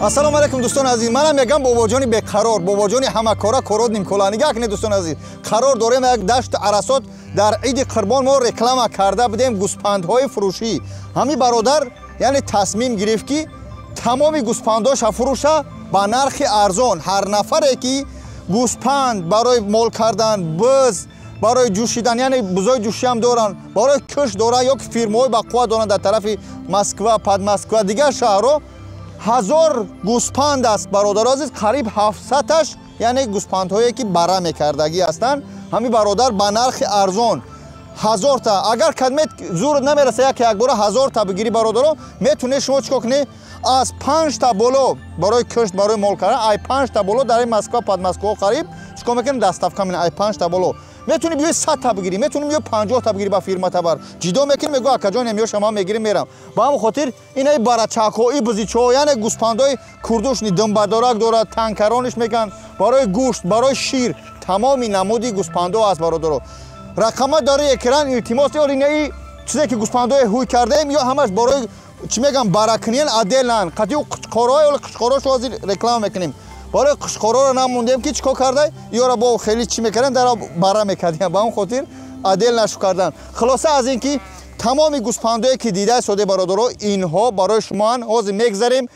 ассалому алайкум дӯстони азиз, манам мегам бобоҷони беқарор, бобоҷони ҳамакора кород нимколанига акне дӯстони азиз. Қарор дорем як дашти арасот дар иди қурбон мо реклама карда будем гӯспандҳои фурӯшӣ. Ҳами бародар яъне тасмим гирифт ки тамоми гӯспандоша фурӯша ба нархи арзон. Ҳар нафаре ки гӯспанд барои мол кардан, биз барои ҷӯшидан, яъне бузои ҷӯшиам доранд, барои кӯш доранд ё ки фирмаҳои бақувват доранд дар тарафи Москва, Подмосква, дигар шаҳрҳо 1000 гӯспанд аст бародар азиз, қариб 700аш яъне гӯспандҳое ки бара мекардагӣ ҳастанд. ҳами бародар ба нархи арзон 1000 та. Агар кадмет зур намераса як бора 1000 та бигирӣ бародаро, метунед шумо чикор кунед аз 5 та боло барои кӯшт, барои мол кардан, ай 5 та боло дар Москва, Подмосква қариб чикор мекунем доставка менен ай 5 та боло. Метунӣ биёи 100 та бигирӣ, метунӣ биёи 50 та бигирӣ ба фирма табар. Ҷидо мекунӣ мегӯ акаҷон меё шама мегирӣ мерам. Ба ҳамин хотир инаи барачакҳо, и бузичҳо, яъне гӯспандҳои курдушни дымбадорак дорад, танкарониш мекан барои гӯшт, барои шир, тамоми намуди гӯспандҳо аст бародаро. Рақама дар экран илтимос ё инаи чизе ки гӯспандҳое ҳуй кардаем ё ҳамаш барои чӣ мегам баракуниян аделан. Қатъи қушқороҳо ё қушқорошо ҳозир реклама мекунем. барои қушқороро намондем ки чикор кардай ёра бо хеле чӣ мекардем дар бара мекардем. Ба он хотир адел нашу кардан. Хулоса аз ин ки тамоми гӯспандое ки дида соде бародаро, инҳо барои шумоан. Ҳозир мегзарем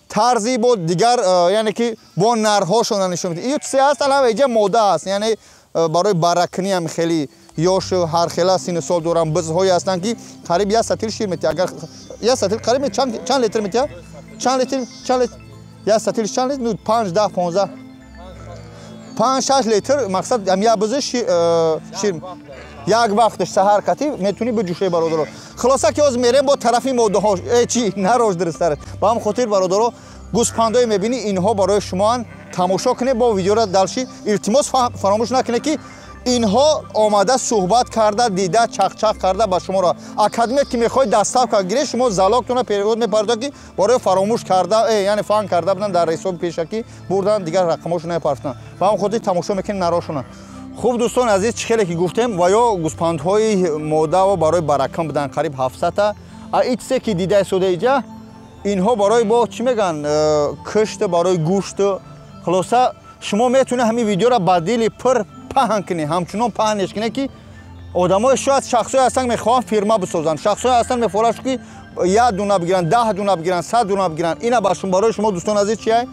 тарзи бо дигар, яъне ки бо нарҳошона нишон медиҳем. ин чизе аст алан эҷа мода аст, яъне барои баракунӣ ҳам хеле ёшу ҳархела синну сол дорам бизҳое ҳастанд ки қариб 1 сатил шир метиҳад. Агар 1 сатил қариб чанд литр метиҳад? Чанд литр? 1 сатил чанд литр? 5 10 15 5-6 литр мақсад ҳамя бизи шир як вақташ саҳар кати метунӣ биҷӯшои бародаро. Хулоса ки ҳозир мерем бо тарафи моддаҳо чӣ нарош дурустар. Ба ҳамин хотир бародаро гӯспандое мебинӣ, инҳо барои шумоан. Тамошо кунед, бо видеоро далши. Илтимос фаромӯш накунед ки инҳо омада суҳбат карда, дида чақчақ карда ба шуморо. Академия ки мехоҳед доставка гиред, шумо залогтона перевод мепардозед ки барои фаромӯш карда, яъне фаҳм карда будан дар ҳисоби пешакӣ бурдан дигар рақамошо напарфтан. Ба ҳамин хотир тамошо мекунед, нарошона. Хуб дӯстон азиз, чӣ хеле ки гуфтем ва ё гӯспандҳои моддао барои баракам будан қариб 700 та. Итсе ки дидаи сода иҷа инҳо барои бо чӣ меган кӯшт, барои гӯшт. Хулоса шумо метунед ҳамин видеоро ба дили пир паҳн кунед, ҳамчунон паҳнеш кунед ки одамои шояд шахсое ҳастанд мехоҳанд фирма бисозанд, шахсое ҳастанд мефорад ки 1 дуна бигиранд, 10 дуна бигиранд, 100 дуна бигиранд. ина барои шумо дӯстон азиз чӣ ай?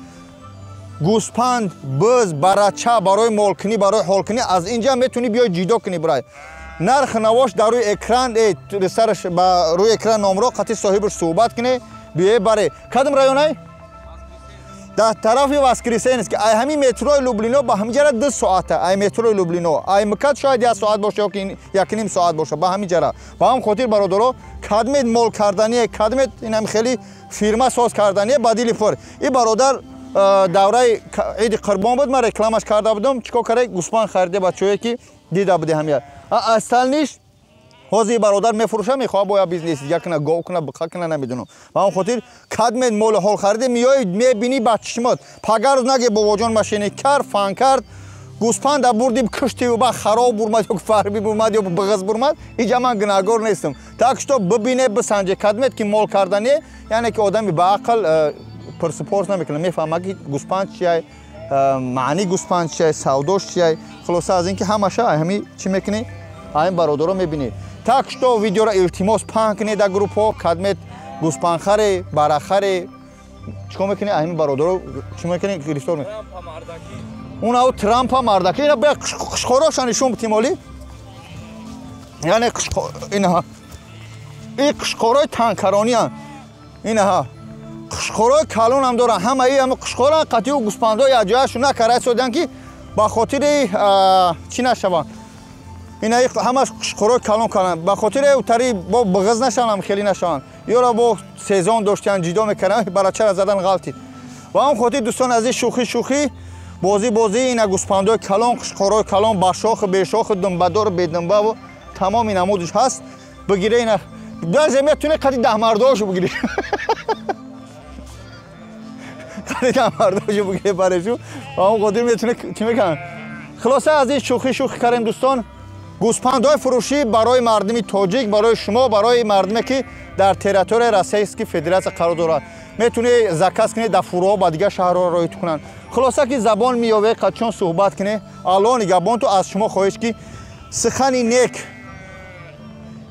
гӯспанд, биз, барача барои молкунӣ, барои ҳолкунӣ аз инҷа метунӣ биёй ҷидо кунӣ бурай. Нарх навош дар рӯи экран, сараш ба рӯи экран номро қатъи соҳибаш суҳбат кунед, биёй баре. Кадом район ай? дар тарафи Воскресенск. Ай ҳамин метрои Люблино ба ҳамин ҷара 2 соата. Ай метрои Люблино. Ай мкад шояд 1 соат боша ё ки 1.5 соат боша. Ба ҳамин ҷара. Ба ҳамин хотир бародаро кадмет мол кардание, кадмет ин ҳам хеле фирма соз кардание ба дили пир. И бародар давраи иди қурбон буд, ман рекламаш карда будам. Чикор карда гӯспанд хариде бачае ки дида буде ҳамия. Асталниш ҳозир бародар мефурӯша, мехоҳад боя бизнес якна гов куна, биқа куна, намедонам. Ба ҳамин хотир кадмет мол ҳол хариде миёи мебинӣ ба чишмот. Пагарӯз наге бобоҷон машини кар, фан кард, гӯспанда бурдим кӯшти ба хароб бурмад ё фарби бурмад ё биғиз бурмад. Иҷа ман гунаҳгор нестам. Так што бибине, бисанҷе кадмет ки мол кардане, яъне ки одами ба ақл пирсупорс намекунад, мефаҳмад ки гӯспанд чӣ ай, маъни гӯспанд чӣ ай, савдош чӣ ай. Хулоса аз ин ки ҳамаша ҳамин чӣ мекунед? ҳамин бародаро мебинед. Так што видеоро илтимос паҳн кунед дар группҳо, кадмет гӯспандхаре, барахаре чикор мекунед? Ҳамин бародаро чӣ мекунед? гирифтор мекунед. Унау Трампа мардаки. Ина бе қушқороша нишон битимолӣ. Яъне инаҳа. И қушқорои танкарониян. Инаҳа. Қушқорои калон ҳам доранд. Ҳамаи ҳам қушқоран қатъи гӯспандҳои аҷояшон накарай содан ки ба хотири чӣ нашаванд. Инаи ҳамаш қушқорои калон карданд. Ба хотири утари бо биғиз нашаванд, хеле нашаванд. ёра бо сезон доштанд, ҷидо мекарданд, барачара задан ғалтид. Ва он хотир дӯстон азиз шӯхӣ бозӣ ина гӯспандҳои калон, қушқорои калон ба шоху бешоху, думбадор, бедумбаву тамоми намудаш ҳаст. Бигире ина даже метунед қатъи даҳмардошо бигирӣ. қатъи даҳмардошо бигире барешу. Ва он хотир метунед чӣ мекунанд? Хулоса азиз шӯхӣ кардем дӯстон. гӯспандҳои фурӯшӣ барои мардуми тоҷик, барои шумо, барои мардуме ки дар территорияи Российской Федератсия қарор дорад. метуне заказ куне дар фуруҳо ба дигар шаҳрҳо роҳит кунанд. Хулоса ки забон меёве қачон суҳбат куне. Аллони габон ту аз шумо хоҳиш ки сухани нек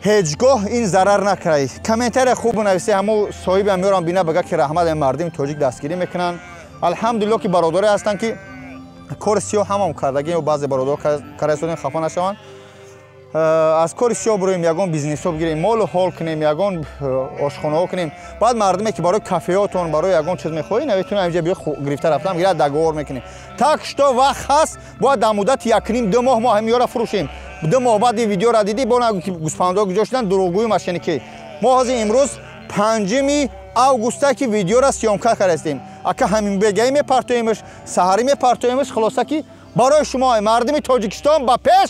ҳеҷгоҳ ин зарар накунад. Комментария хуб нависед. ҳамун соҳибам меорам бина бага ки раҳмат мардими тоҷик дастгирӣ мекунанд. Алҳамдулиллоҳ ки бародаре ҳастанд ки кори сиёҳ ҳамам кардагӣ. Баъзе бародаро кара истодем хафа нашаванд. аз кори сиёҳ бироем ягон бизнесҳо бигирем, молу ҳол кунем, ягон ошхонаҳо кунем. Баъд мардуме ки барои кафеҳотон, барои ягон чиз мехоҳӣ, наветуна ҳамҷа биё гирифта рафтам гира договор мекунем. Так што вақт ҳаст, бояд дар муддати 1-2 моҳ мо ҳамиёра фурӯшем. 2 моҳ баъди видеора дидӣ, бона гӯспандҳо гузоштидан дурӯғгӯи машиники. Мо ҳозир имрӯз 5 августа ки видеора сиёмка кардастем. Ака ҳамин бегаи мепартоемш, саҳарӣ мепартоемш. Хулоса ки барои шумо мардуми Тоҷикистон ба пеш,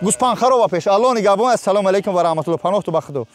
гӯспанхаро ба пеш. Аллоҳ нигаҳбон. Ассалому алайкум ва раҳматуллоҳ. Панохту ба худо.